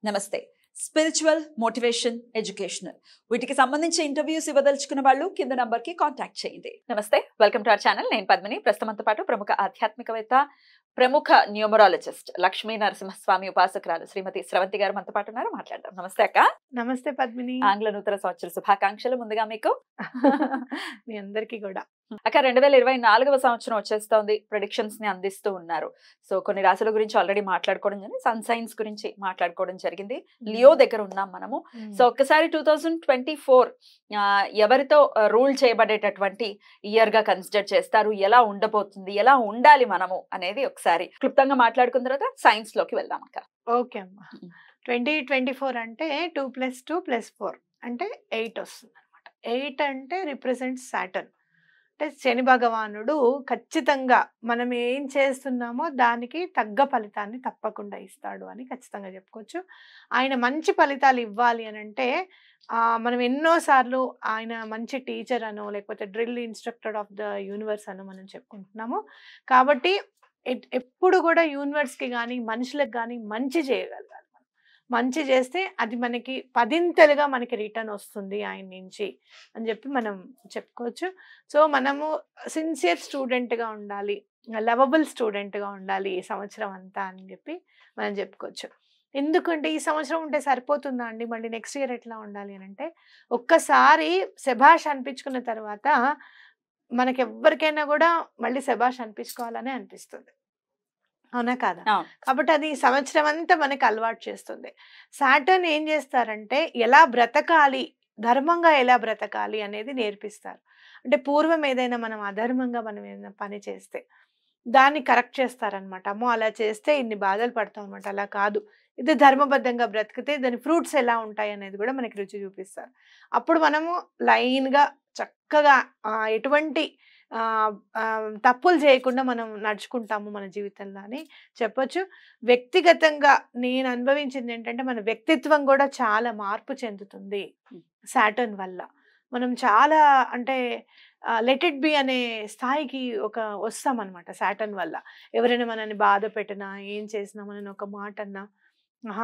నమస్తే. Spiritual, motivation, educational వీటికి సంబంధించి ఇంటర్వ్యూస్ ఇవ్వదలుచుకున్న వాళ్ళు కింద నంబర్ కి కాంటాక్ట్ చేయండి. నమస్తే, వెల్కమ్ టు అవర్ ఛానల్. నేను పద్మిని. ప్రస్తుతంతో పాటు ప్రముఖ ఆధ్యాత్మికవేత్త, ప్రముఖ న్యూమరాలజిస్ట్, లక్ష్మీ నరసింహస్వామి ఉపాసకురాలు శ్రీమతి స్రవంతి గారు మనతో పాటు ఉన్నారు. మాట్లాడదాం. నమస్తే అక్క. నమస్తే పద్మిని. ఆంగ్ల నూతన సంవత్సర శుభాకాంక్షలు ముందుగా మీకు. మీ అందరికీ కూడా. అక్క, 2024వ సంవత్సరం వచ్చేస్తోంది. ప్రెడిక్షన్స్ ని అందిస్తూ ఉన్నారు. సో కొన్ని రాశుల గురించి ఆల్రెడీ మాట్లాడుకోవడం జరిగింది, సన్ సైన్స్ గురించి మాట్లాడుకోవడం జరిగింది. లియో దగ్గర ఉన్నాం మనము. సో ఒక్కసారి 2024 ఎవరితో రూల్ చేయబడేటటువంటి ఇయర్ గా కన్సిడర్ చేస్తారు, ఎలా ఉండబోతుంది, ఎలా ఉండాలి మనము అనేది ఒకసారి క్లుప్తంగా మాట్లాడుకున్న తర్వాత సైన్స్ లోకి వెళ్దాం అక్క. ఓకే అమ్మా. 2024 అంటే 2 + 2 + 4 అంటే 8 వస్తుంది అనమాట. 8 అంటే రిప్రజెంట్స్ సాటర్న్. అంటే శని భగవానుడు ఖచ్చితంగా మనం ఏం చేస్తున్నామో దానికి తగ్గ ఫలితాన్ని తప్పకుండా ఇస్తాడు అని ఖచ్చితంగా చెప్పుకోవచ్చు. ఆయన మంచి ఫలితాలు ఇవ్వాలి అని అంటే మనం ఎన్నోసార్లు ఆయన మంచి టీచర్ అనో లేకపోతే drill instructor of the universe అనో మనం చెప్పుకుంటున్నాము. కాబట్టి ఎప్పుడు కూడా యూనివర్స్కి కానీ మనుషులకు కానీ మంచి చేయగలగాలి. మంచి చేస్తే అది మనకి 10ంతలుగా మనకి రిటర్న్ వస్తుంది ఆయన నుంచి అని చెప్పి మనం చెప్పుకోవచ్చు. సో మనము సిన్సియర్ స్టూడెంట్గా ఉండాలి, లవబుల్ స్టూడెంట్గా ఉండాలి ఈ సంవత్సరం అంతా అని చెప్పి మనం చెప్పుకోవచ్చు. ఎందుకంటే ఈ సంవత్సరం ఉంటే సరిపోతుందా అండి, మళ్ళీ నెక్స్ట్ ఇయర్ ఎట్లా ఉండాలి అని అంటే, ఒక్కసారి శభాష్ అనిపించుకున్న తర్వాత మనకి ఎవ్వరికైనా కూడా మళ్ళీ శభాష్ అనిపించుకోవాలనే అనిపిస్తుంది, అవునా కాదా? కాబట్టి అది సంవత్సరం అంతా మనకి అలవాటు చేస్తుంది. సాటర్న్ ఏం చేస్తారంటే ఎలా బ్రతకాలి, ధర్మంగా ఎలా బ్రతకాలి అనేది నేర్పిస్తారు. అంటే పూర్వం ఏదైనా మనం అధర్మంగా మనం ఏదైనా పని చేస్తే దాన్ని కరెక్ట్ చేస్తారనమాట. అమ్మో అలా చేస్తే ఇన్ని బాధలు పడతాం అనమాట, అలా కాదు, ఇది ధర్మబద్ధంగా బ్రతికితే దాని ఫ్రూట్స్ ఎలా ఉంటాయి అనేది కూడా మనకి రుచి చూపిస్తారు. అప్పుడు మనము లైన్గా చక్కగా ఎటువంటి తప్పులు చేయకుండా మనం నడుచుకుంటాము మన జీవితంలో అని చెప్పొచ్చు. వ్యక్తిగతంగా నేను అనుభవించింది ఏంటంటే మన వ్యక్తిత్వం కూడా చాలా మార్పు చెందుతుంది సాటర్న్ వల్ల. మనం చాలా అంటే లెట్ ఇట్ బి అనే స్థాయికి వస్తామన్నమాట సాటర్న్ వల్ల. ఎవరైనా మనల్ని బాధ పెట్టినా ఏం చేసినా మనని ఒక మాట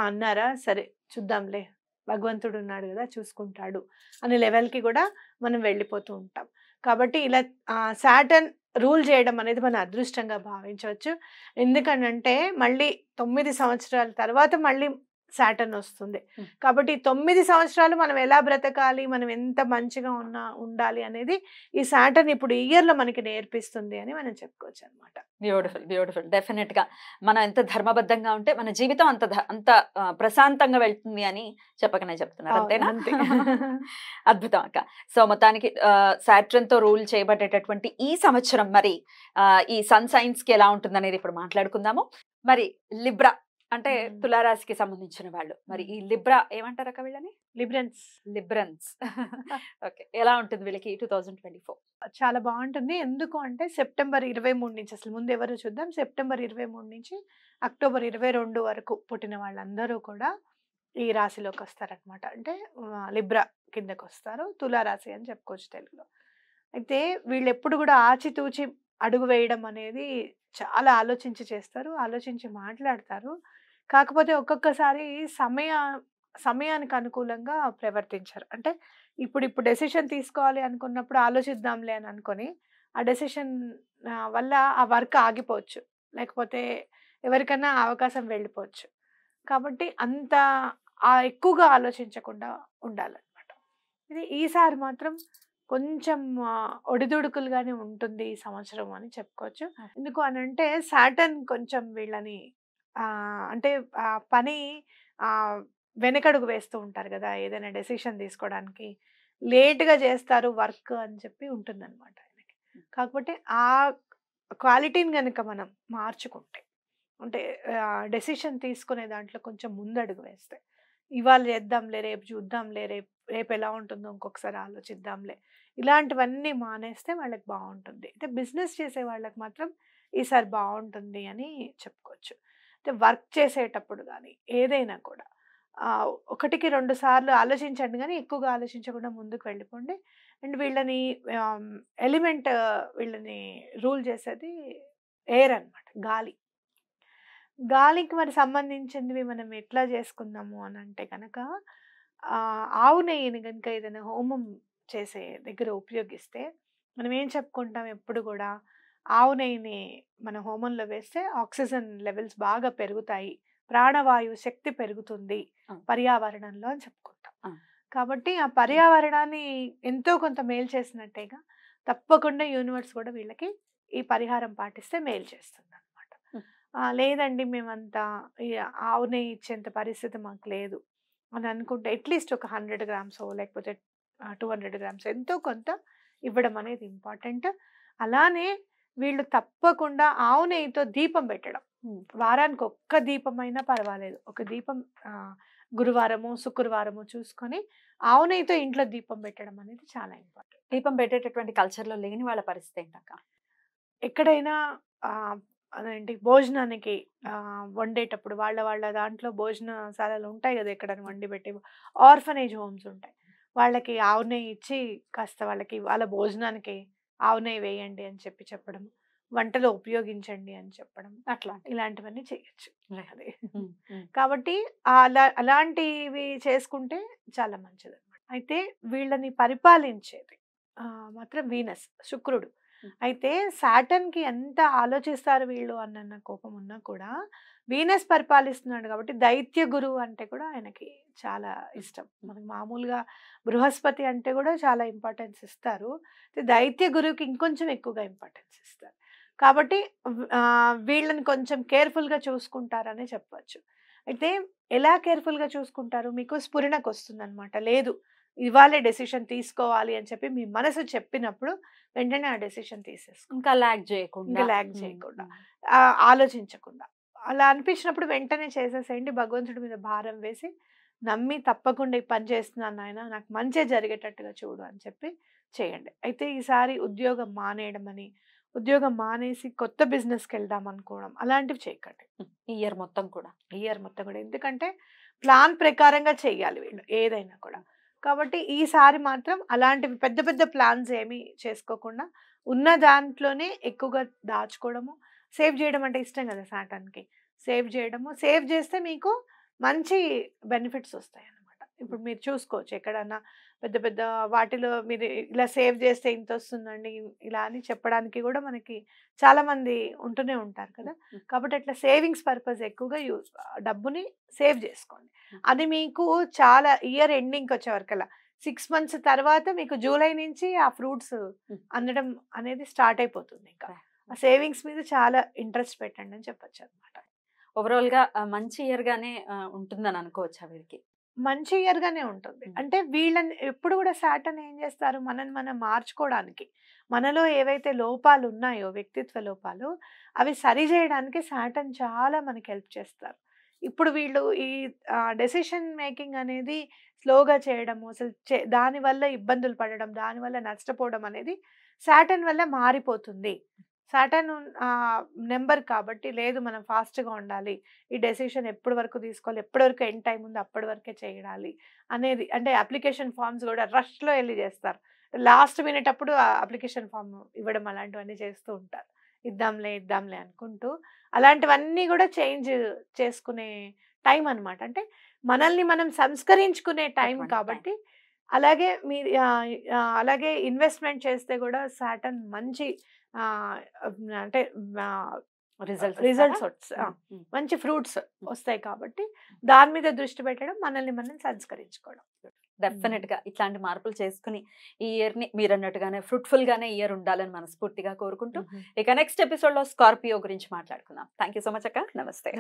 అన్నారా సరే చూద్దాంలే, భగవంతుడు ఉన్నాడు కదా చూసుకుంటాడు అనే లెవెల్కి కూడా మనం వెళ్ళిపోతూ ఉంటాం. కాబట్టి ఇలా సాటర్న్ రూల్ చేయడం అనేది మన అదృష్టంగా భావించవచ్చు. ఎందుకనంటే మళ్ళీ 9 సంవత్సరాల తర్వాత మళ్ళీ సాటర్న్ వస్తుంది. కాబట్టి 9 సంవత్సరాలు మనం ఎలా బ్రతకాలి, మనం ఎంత మంచిగా ఉండాలి అనేది ఈ సాటర్న్ ఇప్పుడు ఈ ఇయర్లో మనకి నేర్పిస్తుంది అని మనం చెప్పుకోవచ్చు అనమాట. Beautiful, beautiful. డెఫినెట్ గా మనం ఎంత ధర్మబద్ధంగా ఉంటే మన జీవితం అంత ప్రశాంతంగా వెళ్తుంది అని చెప్పకనే చెప్తున్నారు, అంతేనా? అద్భుతం అక్క. సో మొత్తానికి సాటర్న్ తో రూల్ చేయబడేటటువంటి ఈ సంవత్సరం మరి ఈ సన్ సైన్స్ కి ఎలా ఉంటుంది అనేది ఇప్పుడు మాట్లాడుకుందాము. మరి లిబ్రా అంటే తులారాశికి సంబంధించిన వాళ్ళు, మరి ఈ లిబ్రా ఏమంటారు అక్క వీళ్ళని? లిబ్రన్స్. ఓకే, ఎలా ఉంటుంది వీళ్ళకి 2024? చాలా బాగుంటుంది. ఎందుకు అంటే సెప్టెంబర్ 23 నుంచి, అసలు ముందు ఎవరు చూద్దాం, సెప్టెంబర్ 23 నుంచి అక్టోబర్ 22 వరకు పుట్టిన వాళ్ళందరూ కూడా ఈ రాశిలోకి వస్తారనమాట. అంటే లిబ్రా కిందకు వస్తారు, తులారాశి అని చెప్పుకోవచ్చు తెలుగులో. అయితే వీళ్ళు ఎప్పుడు కూడా ఆచితూచి అడుగు వేయడం అనేది చాలా ఆలోచించి చేస్తారు, ఆలోచించి మాట్లాడతారు. కాకపోతే ఒక్కొక్కసారి సమయానికి అనుకూలంగా ప్రవర్తించారు. అంటే ఇప్పుడు డెసిషన్ తీసుకోవాలి అనుకున్నప్పుడు ఆలోచిద్దాంలే అని అనుకొని ఆ డెసిషన్ వల్ల ఆ వర్క్ ఆగిపోవచ్చు, లేకపోతే ఎవరికైనా అవకాశం వెళ్ళిపోవచ్చు. కాబట్టి అంత ఎక్కువగా ఆలోచించకుండా ఉండాలన్నమాట. ఇది ఈసారి మాత్రం కొంచెం ఒడిదుడుకులుగానే ఉంటుంది ఈ సంవత్సరం అని చెప్పుకోవచ్చు. ఎందుకు అని అంటే సాటర్న్ కొంచెం వీళ్ళని అంటే పని వెనకడుగు వేస్తూ ఉంటారు కదా, ఏదైనా డెసిషన్ తీసుకోవడానికి లేట్గా చేస్తారు వర్క్ అని చెప్పి ఉంటుందన్నమాట ఆయనకి. కాకపోతే ఆ క్వాలిటీని కనుక మనం మార్చుకుంటే, అంటే డెసిషన్ తీసుకునే దాంట్లో కొంచెం ముందడుగు వేస్తే, ఇవాళ చేద్దాంలే, రేపు చూద్దాంలే, రేపు ఎలా ఉంటుందో ఇంకొకసారి ఆలోచిద్దాంలే, ఇలాంటివన్నీ మానేస్తే వాళ్ళకి బాగుంటుంది. అంటే బిజినెస్ చేసే వాళ్ళకి మాత్రం ఈసారి బాగుంటుంది అని చెప్పుకోవచ్చు. అంటే వర్క్ చేసేటప్పుడు కానీ ఏదైనా కూడా 1కి 2 సార్లు ఆలోచించండి, కానీ ఎక్కువగా ఆలోచించకుండా ముందుకు వెళ్ళిపోండి. అండ్ వీళ్ళని ఎలిమెంట్ వీళ్ళని రూల్ చేసేది ఎయిర్ అన్నమాట, గాలి. గాలికి మరి సంబంధించినవి మనం ఎట్లా చేసుకుందాము అని అంటే కనుక ఆవు నెయ్యిని కనుక ఏదైనా హోమం చేసే దగ్గర ఉపయోగిస్తే మనం ఏం చెప్పుకుంటాం ఎప్పుడు కూడా ఆవు నెయ్యిని మన హోమంలో వేస్తే ఆక్సిజన్ లెవెల్స్ బాగా పెరుగుతాయి, ప్రాణవాయు శక్తి పెరుగుతుంది పర్యావరణంలో అని చెప్పుకుంటాం. కాబట్టి ఆ పర్యావరణాన్ని ఎంతో కొంత మేలు చేసినట్టేగా తప్పకుండా యూనివర్స్ కూడా వీళ్ళకి ఈ పరిహారం పాటిస్తే మేలు చేస్తుంది అనమాట. లేదండి మేమంతా ఆవు నెయ్యి ఇచ్చేంత పరిస్థితి మాకు లేదు అని అనుకుంటే అట్లీస్ట్ ఒక 100 grams లేకపోతే 200 grams ఎంతో కొంత ఇవ్వడం అనేది ఇంపార్టెంట్. అలానే వీళ్ళు తప్పకుండా ఆవు నెయ్యితో దీపం పెట్టడం, వారానికి ఒక్క దీపమైనా పర్వాలేదు, ఒక దీపం గురువారము శుక్రవారము చూసుకొని ఆవు నెయ్యితో ఇంట్లో దీపం పెట్టడం అనేది చాలా ఇంపార్టెంట్. దీపం పెట్టేటటువంటి కల్చర్లో లేని వాళ్ళ పరిస్థితి ఏంటక్క? ఎక్కడైనా అదేంటి భోజనానికి వండేటప్పుడు వాళ్ళ దాంట్లో భోజనశాలలు ఉంటాయి కదా, ఎక్కడైనా వండి పెట్టి ఆర్ఫనేజ్ హోమ్స్ ఉంటాయి, వాళ్ళకి ఆవు నెయ్యి ఇచ్చి కాస్త వాళ్ళకి వాళ్ళ భోజనానికి ఆవు నెయ్యి వేయండి అని చెప్పడం, వంటలో ఉపయోగించండి అని చెప్పడం, అట్లా ఇలాంటివన్నీ చేయొచ్చు. అదే కాబట్టి అలాంటివి చేసుకుంటే చాలా మంచిది అనమాట. అయితే వీళ్ళని పరిపాలించేది మాత్రం వీనస్, శుక్రుడు. అయితే సాటర్న్ కి ఎంత ఆలోచిస్తారు వీళ్ళు అన్న కోపం ఉన్నా కూడా వీనస్ పరిపాలిస్తున్నాడు కాబట్టి దైత్య గురువు అంటే కూడా ఆయనకి చాలా ఇష్టం. మనకి మామూలుగా బృహస్పతి అంటే కూడా చాలా ఇంపార్టెన్స్ ఇస్తారు, దైత్య గురువుకి ఇంకొంచెం ఎక్కువగా ఇంపార్టెన్స్ ఇస్తారు. కాబట్టి వీళ్ళని కొంచెం కేర్ఫుల్గా చూసుకుంటారనే చెప్పవచ్చు. అయితే ఎలా కేర్ఫుల్గా చూసుకుంటారు, మీకు స్ఫురణకు వస్తుంది అనమాట, లేదు ఇవాళే డెసిషన్ తీసుకోవాలి అని చెప్పి మీ మనసు చెప్పినప్పుడు వెంటనే ఆ డెసిషన్ తీసేసుకో, ఇంకా లాగ్ చేయకుండా ఆలోచించకుండా. అలా అనిపించినప్పుడు వెంటనే చేసేసేయండి, భగవంతుడి మీద భారం వేసి నమ్మి తప్పకుండా ఈ పని చేస్తున్నాను నాయన, నాకు మంచి జరిగేటట్టుగా చూడు అని చెప్పి చేయండి. అయితే ఈసారి ఉద్యోగం మానేయడం అని, ఉద్యోగం మానేసి కొత్త బిజినెస్కి వెళ్దాం అనుకోవడం అలాంటివి చేయకండి ఈ ఇయర్ మొత్తం కూడా. ఎందుకంటే ప్లాన్ ప్రకారంగా చేయాలి వీళ్ళు ఏదైనా కూడా. కాబట్టి ఈసారి మాత్రం అలాంటివి పెద్ద పెద్ద ప్లాన్స్ ఏమీ చేసుకోకుండా ఉన్న దాంట్లోనే ఎక్కువగా దాచుకోవడము, సేవ్ చేయడం అంటే ఇష్టం కదా సాటర్న్కి, సేవ్ చేస్తే మీకు మంచి బెనిఫిట్స్ వస్తాయి అన్నమాట. ఇప్పుడు మీరు చూసుకోవచ్చు ఎక్కడన్నా పెద్ద పెద్ద వాటిలో మీరు ఇలా సేవ్ చేస్తే ఇంత వస్తుందండి ఇలా అని చెప్పడానికి కూడా మనకి చాలా మంది ఉంటూనే ఉంటారు కదా. కాబట్టి అట్లా సేవింగ్స్ పర్పస్ ఎక్కువగా డబ్బుని సేవ్ చేసుకోండి. అది మీకు చాలా ఇయర్ ఎండింగ్కి వచ్చే వరకల్లా 6 months తర్వాత మీకు జూలై నుంచి ఆ ఫ్రూట్స్ అందడం అనేది స్టార్ట్ అయిపోతుంది. ఇంకా ఆ సేవింగ్స్ మీద చాలా ఇంట్రెస్ట్ పెట్టండి అని చెప్పొచ్చు అనమాట. ఓవరాల్ గా మంచి ఇయర్ గానే ఉంటుందని అనుకోవచ్చా వీరికి? మంచి ఇయర్ గానే ఉంటుంది. అంటే వీళ్ళని ఎప్పుడు కూడా సాటర్న్ ఏం చేస్తారు, మనం మార్చుకోవడానికి, మనలో ఏవైతే లోపాలు ఉన్నాయో వ్యక్తిత్వ లోపాలు అవి సరి చేయడానికి సాటర్న్ చాలా మనకి హెల్ప్ చేస్తారు. ఇప్పుడు వీళ్ళు ఈ డెసిషన్ మేకింగ్ అనేది స్లోగా చేయడము, అసలు దానివల్ల ఇబ్బందులు పడడం, దానివల్ల నష్టపోవడం అనేది సాటర్న్ వల్ల మారిపోతుంది. సాటర్న్ నెంబర్ కాబట్టి లేదు మనం ఫాస్ట్గా ఉండాలి, ఈ డెసిషన్ ఎప్పటి వరకు తీసుకోవాలి, ఎప్పటి వరకు ఎండ్ టైం ఉంది అప్పటి వరకే చేయాలి అనేది. అంటే అప్లికేషన్ ఫామ్స్ కూడా రష్లో వెళ్ళి చేస్తారు, లాస్ట్ మినిట్ అప్పుడు అప్లికేషన్ ఫామ్ ఇవ్వడం అలాంటివన్నీ చేస్తూ ఉంటారు, ఇద్దాంలే అనుకుంటూ. అలాంటివన్నీ కూడా చేంజ్ చేసుకునే టైం అనమాట, అంటే మనల్ని మనం సంస్కరించుకునే టైం కాబట్టి. అలాగే ఇన్వెస్ట్మెంట్ చేస్తే కూడా సాటర్న్ మంచి అంటే రిజల్ట్స్ మంచి ఫ్రూట్స్ వస్తాయి కాబట్టి దాని మీద దృష్టి పెట్టడం, మనల్ని మనం సంస్కరించుకోవడం. డెఫినెట్ గా ఇట్లాంటి మార్పులు చేసుకుని ఈ ఇయర్ ని మీరు అన్నట్టుగానే ఫ్రూట్ఫుల్ గానే ఇయర్ ఉండాలని మనస్ఫూర్తిగా కోరుకుంటూ ఇక నెక్స్ట్ ఎపిసోడ్ లో స్కార్పియో గురించి మాట్లాడుకుందాం. థ్యాంక్ యూ సో మచ్ అక్క. నమస్తే.